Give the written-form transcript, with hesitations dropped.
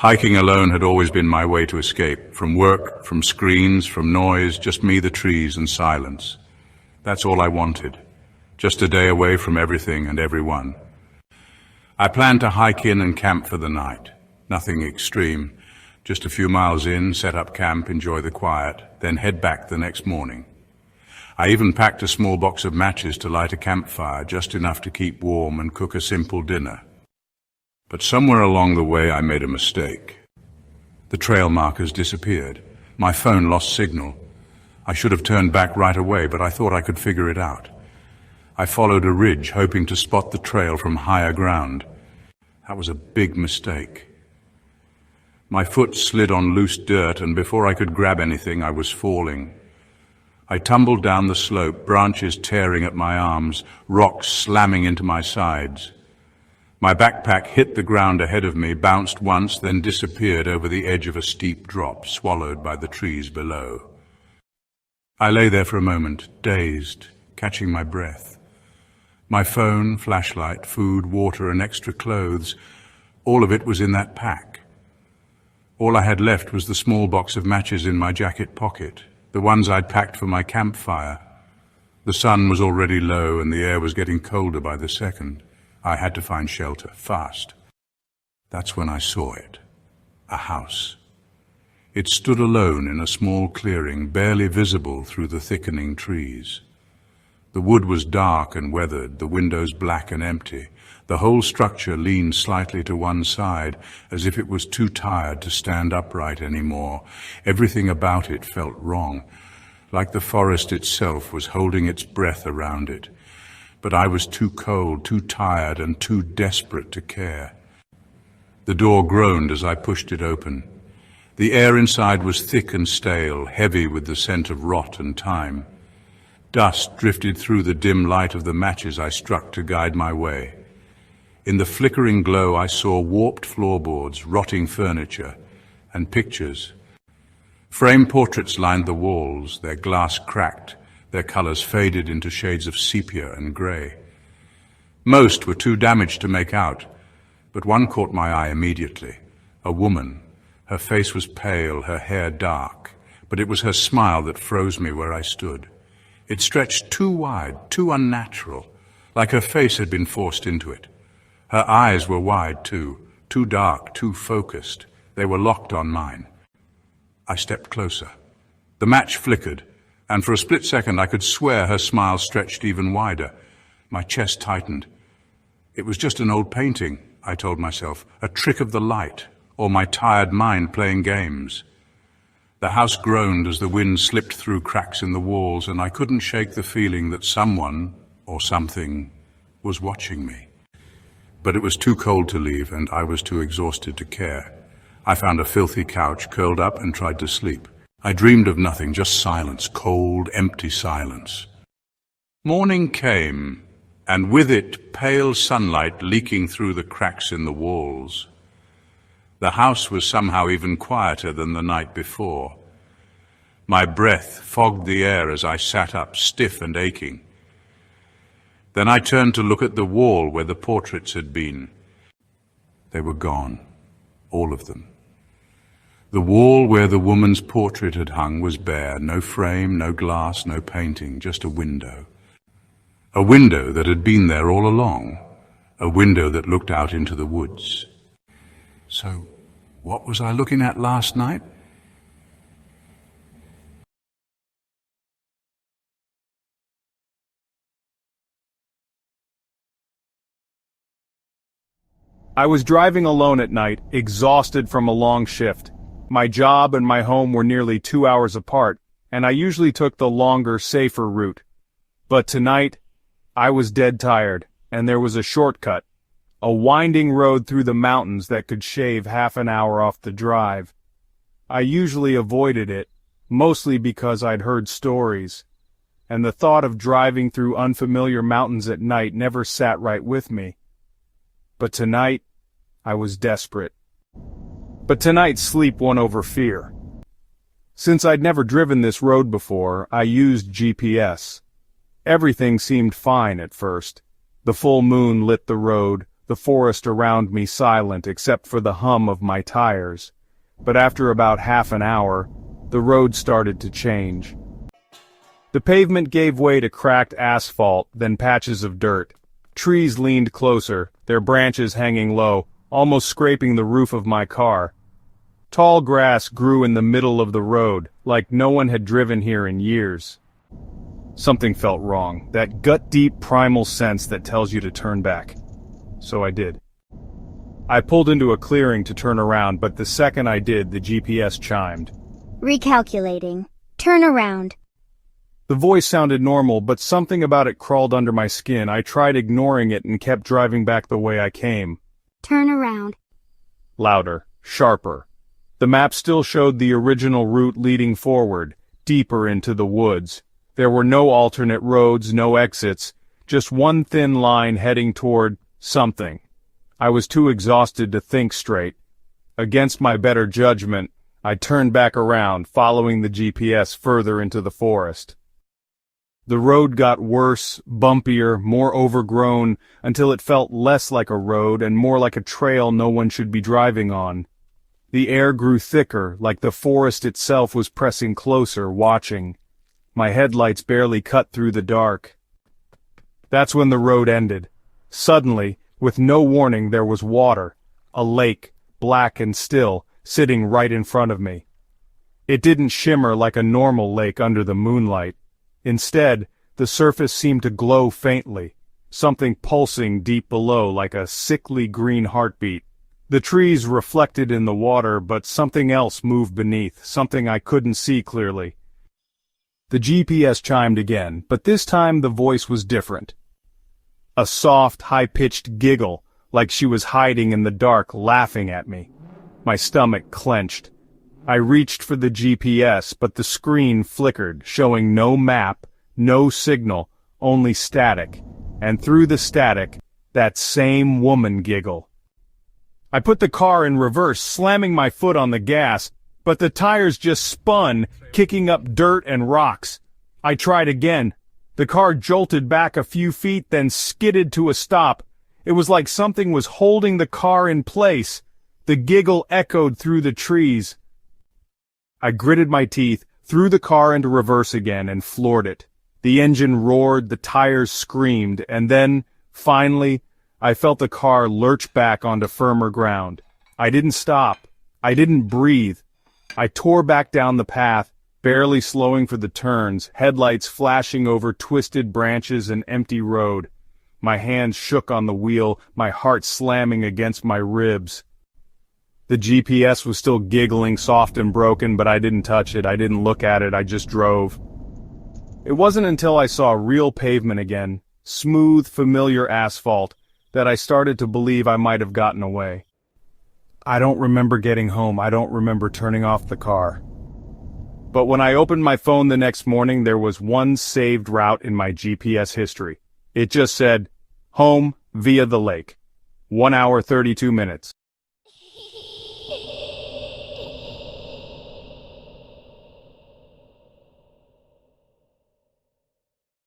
Hiking alone had always been my way to escape, from work, from screens, from noise, just me, the trees, and silence. That's all I wanted, just a day away from everything and everyone. I planned to hike in and camp for the night. Nothing extreme, just a few miles in, set up camp, enjoy the quiet, then head back the next morning. I even packed a small box of matches to light a campfire, just enough to keep warm and cook a simple dinner. But somewhere along the way I made a mistake. The trail markers disappeared. My phone lost signal. I should have turned back right away, but I thought I could figure it out. I followed a ridge, hoping to spot the trail from higher ground. That was a big mistake. My foot slid on loose dirt, and before I could grab anything, I was falling. I tumbled down the slope, branches tearing at my arms, rocks slamming into my sides. My backpack hit the ground ahead of me, bounced once, then disappeared over the edge of a steep drop, swallowed by the trees below. I lay there for a moment, dazed, catching my breath. My phone, flashlight, food, water, and extra clothes, all of it was in that pack. All I had left was the small box of matches in my jacket pocket, the ones I'd packed for my campfire. The sun was already low, and the air was getting colder by the second. I had to find shelter, fast. That's when I saw it. A house. It stood alone in a small clearing, barely visible through the thickening trees. The wood was dark and weathered, the windows black and empty. The whole structure leaned slightly to one side, as if it was too tired to stand upright anymore. Everything about it felt wrong, like the forest itself was holding its breath around it. But I was too cold, too tired, and too desperate to care. The door groaned as I pushed it open. The air inside was thick and stale, heavy with the scent of rot and time. Dust drifted through the dim light of the matches I struck to guide my way. In the flickering glow I saw warped floorboards, rotting furniture, and pictures. Framed portraits lined the walls, their glass cracked, their colors faded into shades of sepia and gray. Most were too damaged to make out, but one caught my eye immediately. A woman. Her face was pale, her hair dark, but it was her smile that froze me where I stood. It stretched too wide, too unnatural, like her face had been forced into it. Her eyes were wide too dark, too focused. They were locked on mine. I stepped closer. The match flickered, and for a split second I could swear her smile stretched even wider. My chest tightened. It was just an old painting, I told myself, a trick of the light, or my tired mind playing games. The house groaned as the wind slipped through cracks in the walls, and I couldn't shake the feeling that someone, or something, was watching me. But it was too cold to leave, and I was too exhausted to care. I found a filthy couch, curled up, and tried to sleep. I dreamed of nothing, just silence, cold, empty silence. Morning came, and with it pale sunlight leaking through the cracks in the walls. The house was somehow even quieter than the night before. My breath fogged the air as I sat up, stiff and aching. Then I turned to look at the wall where the portraits had been. They were gone, all of them. The wall where the woman's portrait had hung was bare, no frame, no glass, no painting, just a window. A window that had been there all along, a window that looked out into the woods. So, what was I looking at last night? I was driving alone at night, exhausted from a long shift. My job and my home were nearly 2 hours apart, and I usually took the longer, safer route. But tonight, I was dead tired, and there was a shortcut. A winding road through the mountains that could shave half an hour off the drive. I usually avoided it, mostly because I'd heard stories, and the thought of driving through unfamiliar mountains at night never sat right with me. But tonight, I was desperate. But tonight's sleep won over fear. Since I'd never driven this road before, I used GPS. Everything seemed fine at first. The full moon lit the road, the forest around me silent except for the hum of my tires. But after about half an hour, the road started to change. The pavement gave way to cracked asphalt, then patches of dirt. Trees leaned closer, their branches hanging low, almost scraping the roof of my car. Tall grass grew in the middle of the road, like no one had driven here in years. Something felt wrong, that gut-deep primal sense that tells you to turn back. So I did. I pulled into a clearing to turn around, but the second I did, the GPS chimed. Recalculating. Turn around. The voice sounded normal, but something about it crawled under my skin. I tried ignoring it and kept driving back the way I came. Turn around. Louder, sharper. The map still showed the original route leading forward, deeper into the woods. There were no alternate roads, no exits, just one thin line heading toward something. I was too exhausted to think straight. Against my better judgment, I turned back around, following the GPS further into the forest. The road got worse, bumpier, more overgrown, until it felt less like a road and more like a trail no one should be driving on. The air grew thicker, like the forest itself was pressing closer, watching. My headlights barely cut through the dark. That's when the road ended. Suddenly, with no warning, there was water, a lake, black and still, sitting right in front of me. It didn't shimmer like a normal lake under the moonlight. Instead, the surface seemed to glow faintly, something pulsing deep below like a sickly green heartbeat. The trees reflected in the water, but something else moved beneath, something I couldn't see clearly. The GPS chimed again, but this time the voice was different. A soft, high-pitched giggle, like she was hiding in the dark, laughing at me. My stomach clenched. I reached for the GPS, but the screen flickered, showing no map, no signal, only static. And through the static, that same woman giggle. I put the car in reverse, slamming my foot on the gas, but the tires just spun, kicking up dirt and rocks. I tried again. The car jolted back a few feet, then skidded to a stop. It was like something was holding the car in place. The giggle echoed through the trees. I gritted my teeth, threw the car into reverse again, and floored it. The engine roared, the tires screamed, and then, finally, I felt the car lurch back onto firmer ground. I didn't stop. I didn't breathe. I tore back down the path, barely slowing for the turns, headlights flashing over twisted branches and empty road. My hands shook on the wheel, my heart slamming against my ribs. The GPS was still giggling, soft and broken, but I didn't touch it, I didn't look at it, I just drove. It wasn't until I saw real pavement again, smooth, familiar asphalt, that I started to believe I might have gotten away. I don't remember getting home, I don't remember turning off the car. But when I opened my phone the next morning, there was one saved route in my GPS history. It just said, home via the lake. 1 hour 32 minutes.